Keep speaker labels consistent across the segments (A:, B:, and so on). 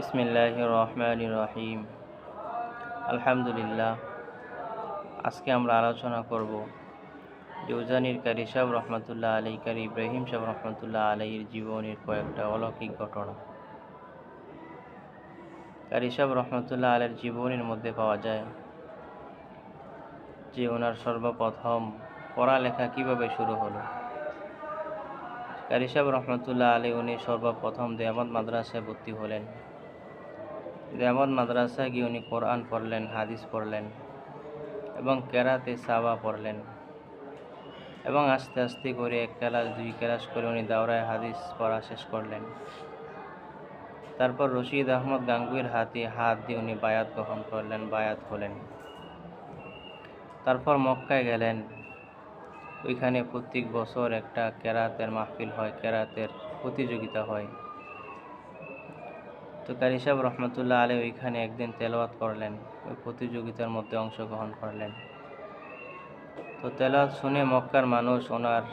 A: বিসমিল্লাহির রহমানির রহিম। আলহামদুলিল্লাহ। আজকে আমরা আলোচনা করব জৌজানির কারি সাহেব রহমতুল্লাহ আলাই, কারি ইব্রাহিম সাহেব রহমতুল্লাহ আলাইয়ের জীবনের কয়েকটা অলৌকিক ঘটনা। কারি সাহেব রহমতুল্লাহ আলাইয়ের জীবনের মধ্যে পাওয়া যায় যে ওনার সর্বপ্রথম পড়ালেখা কিভাবে শুরু হলো। কারি সাহেব রহমতুল্লাহ আলাই উনি সর্বপ্রথম দেওবন্দ মাদ্রাসায় ভর্তি হলেন। দেওবন্দ মাদ্রাসায় গিয়ে উনি কোরআন পড়লেন, হাদিস পড়লেন এবং কেরাতে সাবা পড়লেন এবং আস্তে আস্তে করে 1 ক্লাস 2 ক্লাস করে উনি দাওরায়ে হাদিস পড়া শেষ করলেন। তারপর রশিদ আহমদ গাঙ্গুহির হাতে হাত দিয়ে উনি বায়াত গ্রহণ করলেন, বায়াত হলেন। তারপর মক্কায় গেলেন। ওইখানে প্রত্যেক বছর একটা কেরাতের মাহফিল হয়, কেরাতের প্রতিযোগিতা হয়। তো কারি সাহেব রহমতুল্লাহ আলাই ওইখানে একদিন তেলাওয়াত করলেন, ওই প্রতিযোগিতার মধ্যে অংশগ্রহণ করলেন। তো তেলাওয়াত শুনে মক্কার মানুষ ওনার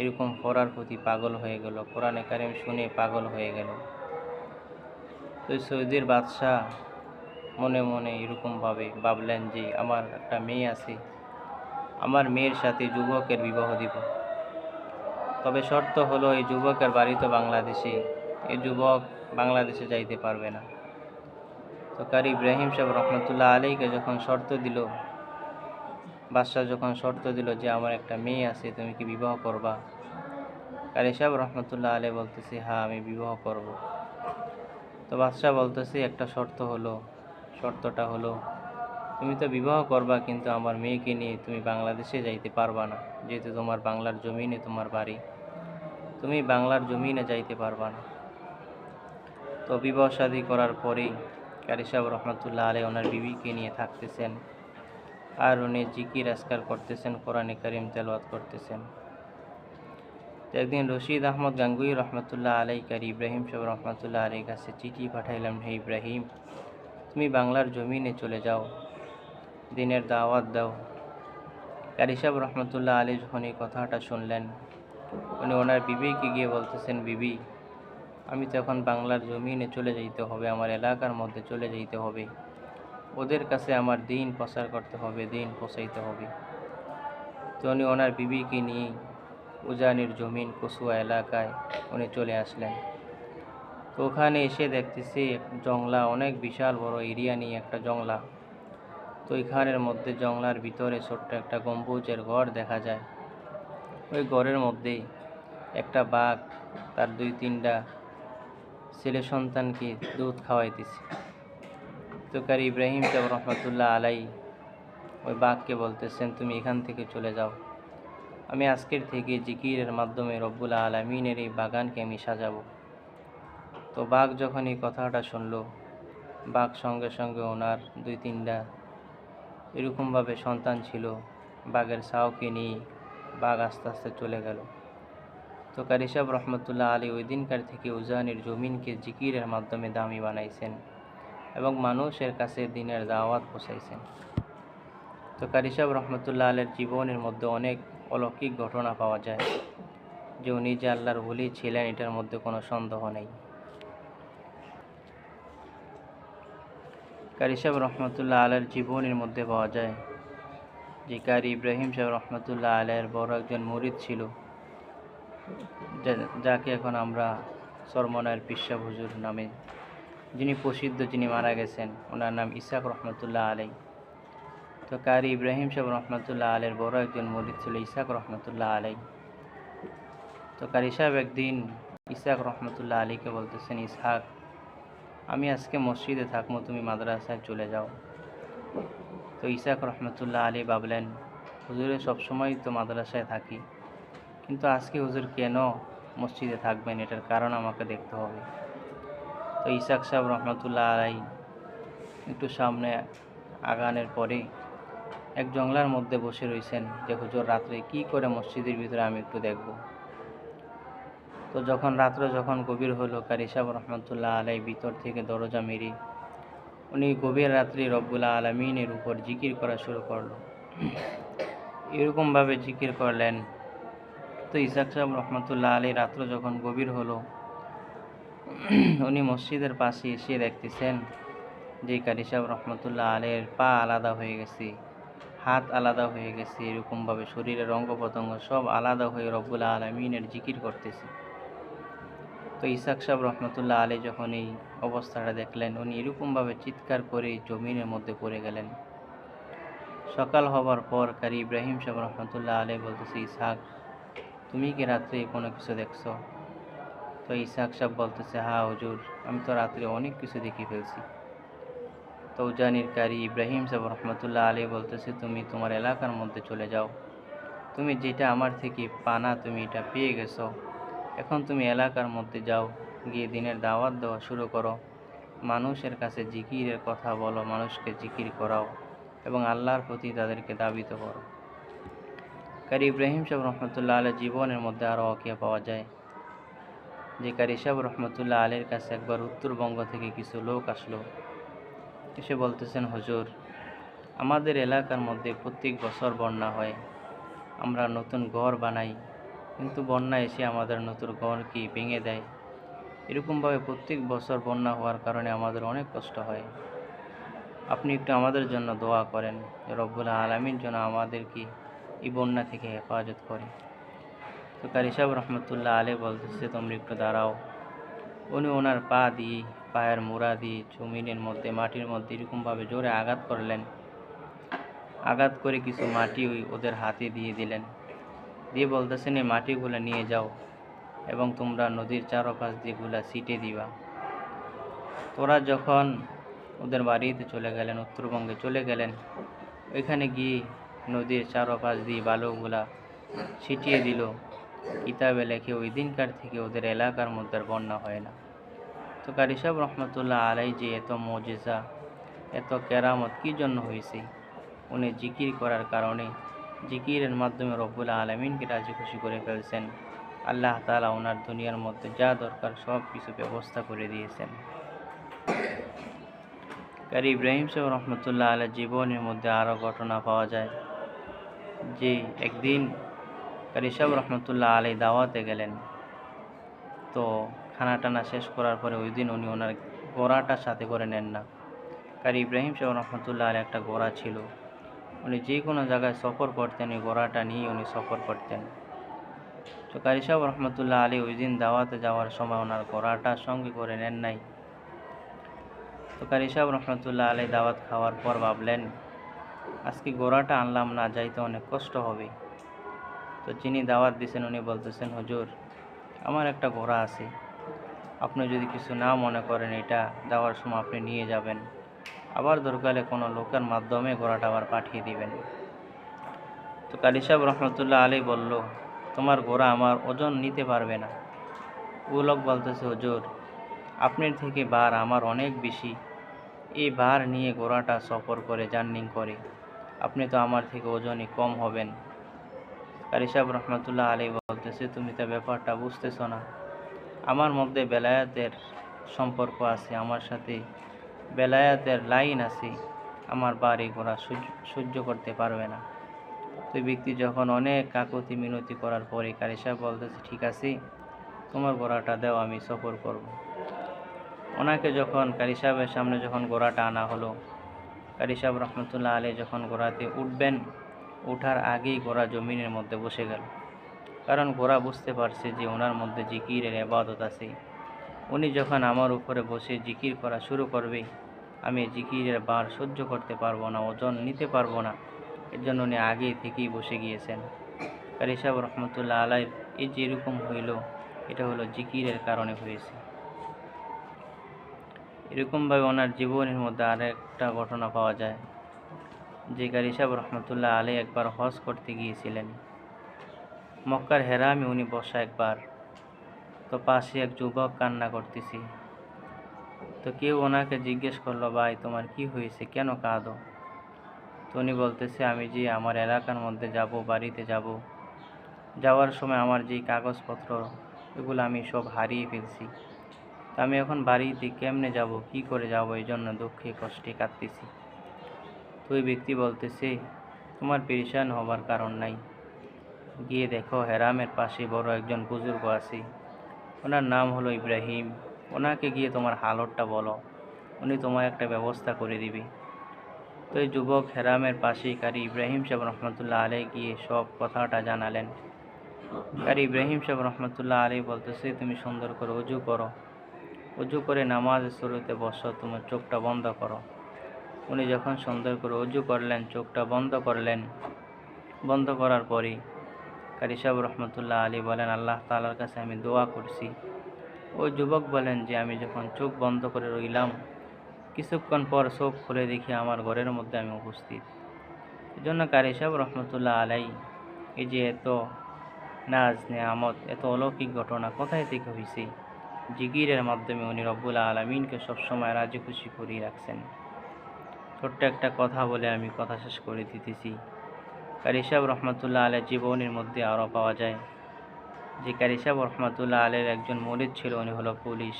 A: এরকম পড়ার প্রতি পাগল হয়ে গেল, কোরআনে কারিম শুনে পাগল হয়ে গেল। তো সৌদির বাদশাহ মনে মনে এরকমভাবে ভাবলেন যে আমার একটা মেয়ে আছে, আমার মেয়ের সাথে যুবকের বিবাহ দিব। তবে শর্ত হলো এই যুবকের বাড়ি তো বাংলাদেশে, এই যুবক বাংলাদেশে যাইতে পারবে না। তো কারি ইব্রাহিম সাহেব রহমতুল্লাহ আলাইকে যখন শর্ত দিল, বাদশাহ যখন শর্ত দিল যে আমার একটা মেয়ে আছে, তুমি কি বিবাহ করবা? কারি সাহেব রহমতুল্লাহ আলাই বলতেছে হ্যাঁ আমি বিবাহ করব। তো বাদশাহ বলতেছে একটা শর্ত হলো, শর্তটা হলো তুমি তো বিবাহ করবা কিন্তু আমার মেয়েকে নিয়ে তুমি বাংলাদেশে যাইতে পারবা না, যেহেতু তোমার বাংলার জমিনে তোমার বাড়ি, তুমি বাংলার জমিনে যাইতে পারবা না। তো বিবাহ শাদী করার পরেই কারি সাহেব রহমতুল্লাহ আলাই ওনার বিবিকে নিয়ে থাকতেছেন আর উনি জিকির আজকার করতেছেন, কোরআনে কারিম তেলাওয়াত করতেছেন। তো একদিন রশিদ আহমদ গাঙ্গুহি রহমতুল্লাহ আলাই কারি ইব্রাহিম সাহেব রহমতুল্লাহ আলাইর কাছে চিঠি পাঠাইলাম, হে ইব্রাহিম তুমি বাংলার জমিনে চলে যাও, দিনের দাওয়াত দাও। কারি সাহেব রহমতুল্লাহ আলাই যখন এই কথাটা শুনলেন, উনি ওনার বিবিকে গিয়ে বলতেছেন, বিবি আমি তো এখন বাংলার জমিনে চলে যাইতে হবে, আমার এলাকার মধ্যে চলে যাইতে হবে, ওদের কাছে আমার দিন প্রচার করতে হবে, দিন পৌঁছাইতে হবে। তো উনি ওনার বিবিকে নিয়ে উজানির জমিন কসুয়া এলাকায় উনি চলে আসলেন। তো ওখানে এসে দেখতেছি জংলা, অনেক বিশাল বড় এরিয়া নিয়ে একটা জংলা। তো ওইখানের মধ্যে জংলার ভিতরে ছোট্ট একটা গম্বুজের ঘর দেখা যায়। ওই ঘরের মধ্যেই একটা বাঘ তার 2-3টা ছেলে সন্তানকে দুধ খাওয়াইতেছে। তো কারি ইব্রাহিম সাহেব রহমতুল্লাহ আলাই ওই বাঘকে বলতেছেন তুমি এখান থেকে চলে যাও, আমি আজকের থেকে জিকিরের মাধ্যমে রব্বুল আলামিনের এই বাগানকে আমি সাজাবো। তো বাঘ যখন এই কথাটা শুনলো, বাঘ সঙ্গে সঙ্গে ওনার 2-3টা এরকমভাবে সন্তান ছিল, বাঘের ছাওকে নিয়ে বাঘ আস্তে আস্তে চলে গেল। তো কারি সাহেব রহমতুল্লাহ আলী ওই দিনকার থেকে উজানির জমিনকে জিকিরের মাধ্যমে দামি বানাইছেন এবং মানুষের কাছে দিনের দাওয়াত পৌঁছাইছেন। তো কারি সাহেব রহমতুল্লাহ আলের জীবনের মধ্যে অনেক অলৌকিক ঘটনা পাওয়া যায়, যে উনি যে আল্লাহর ওলি ছিলেন এটার মধ্যে কোনো সন্দেহ নেই। কারি সাহেব রহমতুল্লাহ আলের জীবনের মধ্যে পাওয়া যায় যে কারি ইব্রাহিম সাহেব রহমতুল্লাহ আলের বড় একজন মুরিদ ছিল, যাকে এখন আমরা সরমনায়ের পিসাব হুজুর নামে, যিনি প্রসিদ্ধ, যিনি মারা গেছেন, ওনার নাম ইসাক রহমতুল্লাহ আলাই। তো কারি ইব্রাহিম সাহেব রহমতুল্লাহ আলের বড় একজন মুরিদ ছিল ইসাক রহমতুল্লাহ আলাই। তো কারি সাহেব একদিন ইসাক রহমতুল্লাহ আলীকে বলতেছেন, ইসহাক আমি আজকে মসজিদে থাকবো, তুমি মাদ্রাসায় চলে যাও। তো ইসাক রহমতুল্লাহ আলী ভাবলেন হুজুরে সবসময় তো মাদ্রাসায় থাকি, কিন্তু আজকে হুজুর কেন মসজিদে থাকবেন, এটার কারণ আমাকে দেখতে হবে। তো ইসাক সাহেব রহমতুল্লাহ আলাই একটু সামনে আগানের পরে এক জংলার মধ্যে বসে রয়েছেন যে হুজুর রাত্রে কি করে মসজিদের ভিতরে আমি একটু দেখব। তো যখন রাত্র যখন গভীর হলো, কারি সাহেব রহমতুল্লাহ আলাই ভিতর থেকে দরজা মেরে উনি গভীর রাত্রি রব্বুল আলামিনের উপর জিকির করা শুরু করলো। এরকমভাবে জিকির করলেন। তো ইসাক সাহেব রহমতুল্লাহ আলাই রাত্র যখন গভীর হলো, উনি মসজিদের পাশে এসে দেখতেছেন যে কারি সাহেব রহমতুল্লাহ আলের পা আলাদা হয়ে গেছে, হাত আলাদা হয়ে গেছে, এরকমভাবে শরীরের অঙ্গ প্রত্যঙ্গ সব আলাদা হয়ে রব্বুল আলমিনের জিকির করতেছে। তো ইসাক সাহেব রহমতুল্লাহ আলী যখন এই অবস্থাটা দেখলেন, উনি এরকমভাবে চিৎকার করে জমিনের মধ্যে পড়ে গেলেন। সকাল হবার পর কারি ইব্রাহিম সাহেব রহমতুল্লাহ আলী বলতেছে, ইসাক, তুমি কি রাত্রে কোনো কিছু দেখছো? তো ইসাক সাহেব বলতেছে, হ্যাঁ হুজুর, আমি তো রাত্রে অনেক কিছু দেখে ফেলছি। তো উজানির কারি ইব্রাহিম সাহেব রহমতুল্লাহ আলী বলতেছে, তুমি তোমার এলাকার মধ্যে চলে যাও, তুমি যেটা আমার থেকে পানা তুমি এটা পেয়ে গেছো, এখন তুমি এলাকার মধ্যে যাও, গিয়ে দিনের দাওয়াত দেওয়া শুরু করো, মানুষের কাছে জিকিরের কথা বলো, মানুষকে জিকির করাও এবং আল্লাহর প্রতি তাদেরকে দাবিত করো। কারি ইব্রাহিম সাহেব রহমতুল্লাহ আলের জীবনের মধ্যে আরও ওয়াকিয়া পাওয়া যায় যে কারি সাহেব রহমতুল্লাহ আলীর কাছে একবার উত্তরবঙ্গ থেকে কিছু লোক আসলো, এসে বলতেছেন, হুজুর, আমাদের এলাকার মধ্যে প্রত্যেক বছর বন্যা হয়, আমরা নতুন ঘর বানাই, কিন্তু বন্যা এসে আমাদের নতুন ঘর কি ভেঙে দেয়। এরকমভাবে প্রত্যেক বছর বন্যা হওয়ার কারণে আমাদের অনেক কষ্ট হয়। আপনি একটু আমাদের জন্য দোয়া করেন, রব্বুল আলামিন যেন আমাদেরকে এই বন্যা থেকে হেফাজত করে। তো কারি সাহেব রহমতুল্লাহ আলী বলতেছে, তোমরা একটু দাঁড়াও। উনি ওনার পা দিয়ে, পায়ের মোড়া দিয়ে জমিনের মধ্যে, মাটির মধ্যে এরকমভাবে জোরে আঘাত করলেন। আঘাত করে কিছু মাটি ওদের হাতে দিয়ে দিলেন, দিয়ে বলতেছেন, এই মাটিগুলো নিয়ে যাও এবং তোমরা নদীর চারপাশ দিয়ে গুলা ছিটে দিবা। তোরা যখন ওদের বাড়িতে চলে গেলেন, উত্তরবঙ্গে চলে গেলেন, ওইখানে গিয়ে নদীর চারপাশ দিয়ে বালুগুলা ছিটিয়ে দিল। কিতাবে লেখে ওই দিনকার থেকে ওদের এলাকার মধ্যে আর বন্যা হয় না। তো কারি সাহেব রহমতুল্লাহ আলাই যে এত মজেজা, এত কেরামত কী জন্য হয়েছে? উনি জিকির করার কারণে, জিকিরের মাধ্যমে রব্বুল আলমিনকে রাজি খুশি করে ফেলছেন। আল্লাহ তাআলা ওনার দুনিয়ার মধ্যে যা দরকার সব কিছু ব্যবস্থা করে দিয়েছেন। কারি ইব্রাহিম সাহেব রহমতুল্লাহ আলাইহির জীবনের মধ্যে আরও ঘটনা পাওয়া যায় যে একদিন কারি সাহেব রহমতুল্লাহ আলাই দাওয়াতে গেলেন। তো খানা টানা শেষ করার পরে ওই দিন উনি ওনার ঘোড়াটা সাথে করে নেন না। কারি ইব্রাহিম সাহেব রহমতুল্লাহ আলাই একটা ঘোড়া ছিল, উনি যে কোনো জায়গায় সফর করতেন ওই ঘোড়াটা নিয়ে উনি সফর করতেন। তো কারি সাহেব রহমতুল্লাহ আলী ওই দিন দাওয়াতে যাওয়ার সময় ওনার ঘোড়াটা সঙ্গে করে নেন নাই। তো কারি সাহেব রহমতুল্লাহ আলী দাওয়াত খাওয়ার পর ভাবলেন, আজকে ঘোড়াটা আনলাম না, যাইতে অনেক কষ্ট হবে। তো যিনি দাওয়াত দিয়েছেন উনি বলতেছেন, হুজুর, আমার একটা ঘোড়া আছে, আপনি যদি কিছু না মনে করেন এটা যাওয়ার সময় আপনি নিয়ে যাবেন, আবার দরকারে কোনো লোকের মাধ্যমে ঘোড়াটা আবার পাঠিয়ে দিবেন। তো কারি সাহেব রহমতুল্লাহ আলী বলল, তোমার ঘোড়া আমার ওজন নিতে পারবে না। ও লোক বলতেছে, হুজুর, আপনার থেকে ভার আমার অনেক বেশি, এই ভার নিয়ে ঘোড়াটা সফর করে জার্নি করে, আপনি তো আমার থেকে ওজনে কম হবেন। কারি সাহেব রহমতুল্লাহ আলী বলতেছে, তুমি তো ব্যাপারটা বুঝতেছো না, আমার মধ্যে বেলায়েতের সম্পর্ক আছে, আমার সাথে বেলায়েতের লাইন আছে, আমার বাড়ি ঘোড়া সহ্য করতে পারবে না। তো ব্যক্তি যখন অনেক কাকুতি মিনতি করার পরে কারি সাহেব বলতেছে, ঠিক আছে, তোমার ঘোড়াটা দাও, আমি সফর করব। ওনাকে যখন কারি সাহেবের সামনে যখন ঘোড়াটা আনা হলো, কারি সাহেব রহমতুল্লাহ আলী যখন ঘোড়াতে উঠবেন, ওঠার আগেই ঘোড়া জমিনের মধ্যে বসে গেল, কারণ ঘোড়া বুঝতে পারছে যে ওনার মধ্যে জিকিরের ইবাদত আছে। উনি যখন আমার উপরে বসে জিকির করা শুরু করবে, আমি জিকিরের ভার সহ্য করতে পারবো না, ওজন নিতে পারবো না, এর জন্য উনি আগেই থেকেই বসে গিয়েছেন। কারি সাহেব রহমতুল্লাহ আলাইর এই যে এরকম হইল, এটা হলো জিকিরের কারণে হয়েছে। এরকমভাবে ওনার জীবনের মধ্যে আরেকটা ঘটনা পাওয়া যায় যে কারি সাহেব রহমতুল্লাহ আলাই একবার হজ করতে গিয়েছিলেন। মক্কার হেরামে উনি বসা একবার, তো পাশে এক যুবক কান্না করতেছি। তো কেউ ওনাকে জিজ্ঞেস করলো, ভাই তোমার কি হয়েছে, কেন কাঁদো? তো উনি বলতেছে, আমি যে আমার এলাকার মধ্যে যাব, বাড়িতে যাব, যাওয়ার সময় আমার যেই কাগজপত্র এগুলো আমি সব হারিয়ে ফেলছি, তা আমি এখন বাড়িতে কেমনে যাব, কি করে যাব, এই জন্য দুঃখে কষ্টে কাঁদতেছি। তো ওই ব্যক্তি বলতেছে, তোমার পেরেশান হবার কারণ নাই, গিয়ে দেখো হেরামের পাশে বড় একজন বুজুর্গ আছে, ওনার নাম হলো ইব্রাহিম, ওনাকে গিয়ে তোমার হালতটা বলো, উনি তোমার একটা ব্যবস্থা করে দিবে। তো এই যুবক হেরামের পাশেই কারি ইব্রাহিম সাহেব রহমতুল্লাহ আলাই গিয়ে সব কথাটা জানালেন। কারি ইব্রাহিম সাহেব রহমতুল্লাহ আলাই বলতেছে, তুমি সুন্দর করে অজু করো, অজু করে নামাজের শুরুতে বসো, তোমার চোখটা বন্ধ করো। উনি যখন সুন্দর করে অজু করলেন, চোখটা বন্ধ করলেন, বন্ধ করার পরই কারি সাহেব রহমতুল্লাহ আলী বলেন, আল্লাহ তাআলার কাছে আমি দোয়া করছি। ওই যুবক বলেন যে আমি যখন চোখ বন্ধ করে রইলাম, কিছুক্ষণ পর চোখ খুলে দেখি আমার ঘরের মধ্যে আমি উপস্থিত। এই জন্য কারি সাহেব রহমতুল্লাহ আলাই এই যে এত নাজ নেয়ামত, এত অলৌকিক ঘটনা কোথায় থেকে হয়েছে? জিকিরের মাধ্যমে উনি রব্বুল আলমিনকে সবসময় রাজি খুশি করিয়ে রাখছেন। ছোট্ট একটা কথা বলে আমি কথা শেষ করে দিতেছি। কারি সাহেব রহমতুল্লাহ আলের জীবনের মধ্যে আরও পাওয়া যায় যে কারি সাহেব রহমতুল্লাহ আলের একজন মুরিদ ছিল, উনি হলো পুলিশ।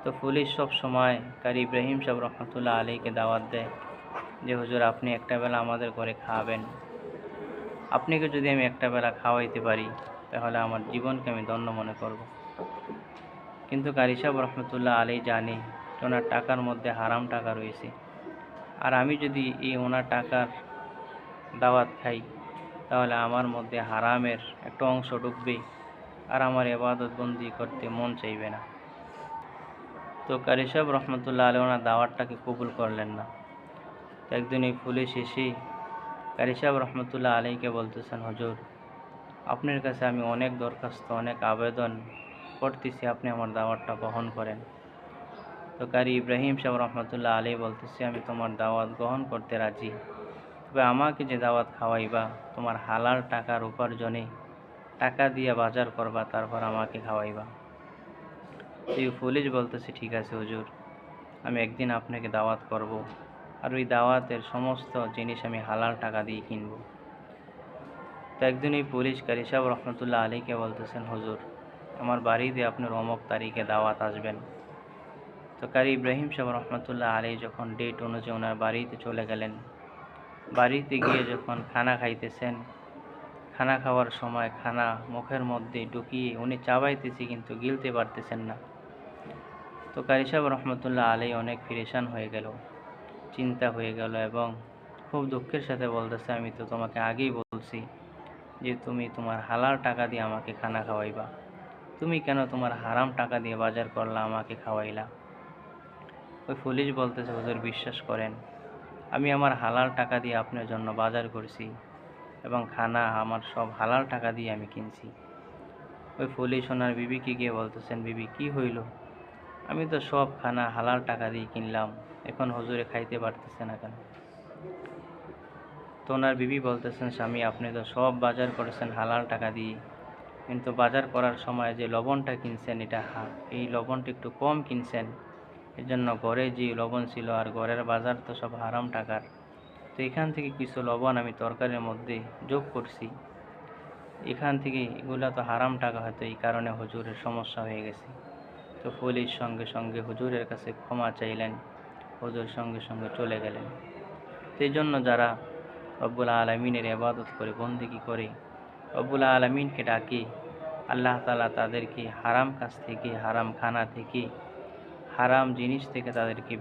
A: তো পুলিশ সব সময় কারি ইব্রাহিম সাহেব রহমতুল্লাহ আলীকে দাওয়াত দেয় যে হুজুর আপনি একটা বেলা আমাদের ঘরে খাওয়াবেন, আপনাকে যদি আমি একটা বেলা খাওয়াইতে পারি তাহলে আমার জীবনকে আমি ধন্য মনে করব। কিন্তু কারি সাহেব রহমতুল্লাহ আলী জানে ওনার টাকার মধ্যে হারাম টাকা রয়েছে, আর আমি যদি এই ওনার টাকার দাওয়াত খাই তাহলে আমার মধ্যে হারামের একটা অংশ ঢুকবে, আর আমার ইবাদত বন্দি করতে মন চাইবে না। তো কারি সাহেব রহমতুল্লাহ আলী ওনার দাওয়াতটাকে কবুল করলেন না। তো একদিন এই পুলিশ এসে কারি সাহেব রহমতুল্লাহ আলীকে বলতেছেন, হুজুর আপনার কাছে আমি অনেক দরখাস্ত, অনেক আবেদন করতেছি, আপনি আমার দাওয়াতটা গ্রহণ করেন। তো কারি ইব্রাহিম সাহেব রহমতুল্লাহ আলী বলতেছে, আমি তোমার দাওয়াত গ্রহণ করতে রাজি, তবে আমাকে যে দাওয়াত খাওয়াইবা তোমার হালাল টাকার উপার্জনে টাকা দিয়ে বাজার করবা, তারপর আমাকে খাওয়াইবা। এই পুলিশ বলতেছে, ঠিক আছে হুজুর, আমি একদিন আপনাকে দাওয়াত করব, আর ওই দাওয়াতের সমস্ত জিনিস আমি হালাল টাকা দিয়ে কিনব। তো একদিন এই পুলিশ কারি সাহেব রহমতুল্লাহ আলীকে বলতেছেন, হুজুর আমার বাড়িতে আপনার অমুক তারিখে দাওয়াত আসবেন। তো কারি ইব্রাহিম সাহেব রহমতুল্লাহ আলী যখন ডেট অনুযায়ী ওনার বাড়িতে চলে গেলেন, বাড়িতে গিয়ে যখন খানা খাইতেছেন, খানা খাওয়ার সময় খানা মুখের মধ্যে ঢুকিয়ে উনি চাবাইতেছে কিন্তু গিলতে পারতেছেন না। তো কারি সাহেব রহমতুল্লাহ আলী অনেক পেরেশান হয়ে গেল, চিন্তা হয়ে গেল, এবং খুব দুঃখের সাথে বলতেছে, আমি তো তোমাকে আগেই বলছি যে তুমি তোমার হালাল টাকা দিয়ে আমাকে খানা খাওয়াইবা, তুমি কেন তোমার হারাম টাকা দিয়ে বাজার করলা আমাকে খাওয়াইলা? ওই পুলিশ বলতেছে, হুজুর বিশ্বাস করেন, আমি আমার হালাল টাকা দিয়ে আপনার জন্য বাজার করছি এবং খানা আমার সব হালাল টাকা দিয়ে আমি কিনছি। ওই পুলিশ ওনার বিবিকে গিয়ে বলতেছেন, বিবি কি হইল? আমি তো সব খানা হালাল টাকা দিয়ে কিনলাম, এখন হুজুরে খাইতে পারতেছে না কেন? তো ওনার বিবি বলতেছেন, স্বামী আপনি তো সব বাজার করেছেন হালাল টাকা দিয়ে, কিন্তু বাজার করার সময় যে লবণটা কিনছেন এই লবণটা একটু কম কিনছেন, এর জন্য ঘরে যে লবণ ছিল আর ঘরের বাজার তো সব হারাম টাকার, তো এখান থেকে কিছু লবণ আমি তরকারির মধ্যে যোগ করছি, এখান থেকে এগুলা তো হারাম টাকা, হয়তো এই কারণে হুজুরের সমস্যা হয়ে গেছে। তো পুলিশ সঙ্গে সঙ্গে হুজুরের কাছে ক্ষমা চাইলেন, হুজুর সঙ্গে সঙ্গে চলে গেলেন। সেই জন্য যারা রব্বুল আলমিনের ইবাদত করে, বন্দেগী করে, রব্বুল আলমিনকে ডাকে, আল্লাহ তাআলা তাদেরকে হারাম কাজ থেকে, হারাম খানা থেকে, হারাম জিনিস থেকে তাদেরকে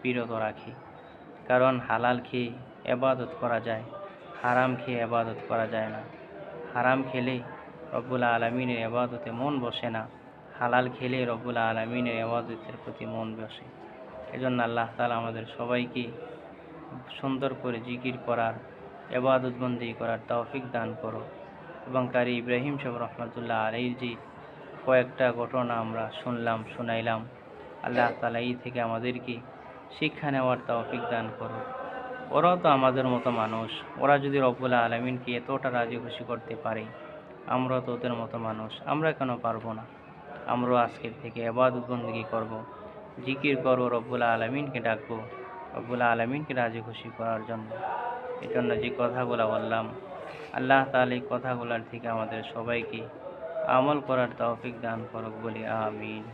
A: বিরত রাখে। কারণ হালাল খেয়ে ইবাদত করা যায়, হারাম খেয়ে ইবাদত করা যায় না। হারাম খেলে রব্বুল আলমিনের ইবাদতে মন বসে না, হালাল খেলে রব্বুল আলমিনের ইবাদতের প্রতি মন বসে। এজন্য আল্লাহ তাআলা আমাদের সবাইকে সুন্দর করে জিকির করার, ইবাদত বন্দেগী করার তৌফিক দান করো। এবং কারি ইব্রাহিম সাহেব রহমতুল্লাহ আলাইহির যে কয়েকটা ঘটনা আমরা শুনলাম, শুনাইলাম, আল্লাহ তাআলা এই থেকে আমাদেরকে শিক্ষা নেওয়ার তৌফিক দান করো। ওরাও তো আমাদের মতো মানুষ, ওরা যদি রব্বুল আলমিনকে এতটা রাজি খুশি করতে পারে, আমরা তো ওদের মতো মানুষ, আমরা কেন পারবো না? আমরাও আজকের থেকে ইবাদত বন্দেগী করব, জিকির করব, রব্বুল আলমিনকে ডাকবো, রব্বুল আলমিনকে রাজি খুশি করার জন্য। এই জন্য যে কথাগুলো বললাম, আল্লাহ তাআলা এই কথাগুলোর থেকে আমাদের সবাইকে আমল করার তৌফিক দান করুক বলি আমিন।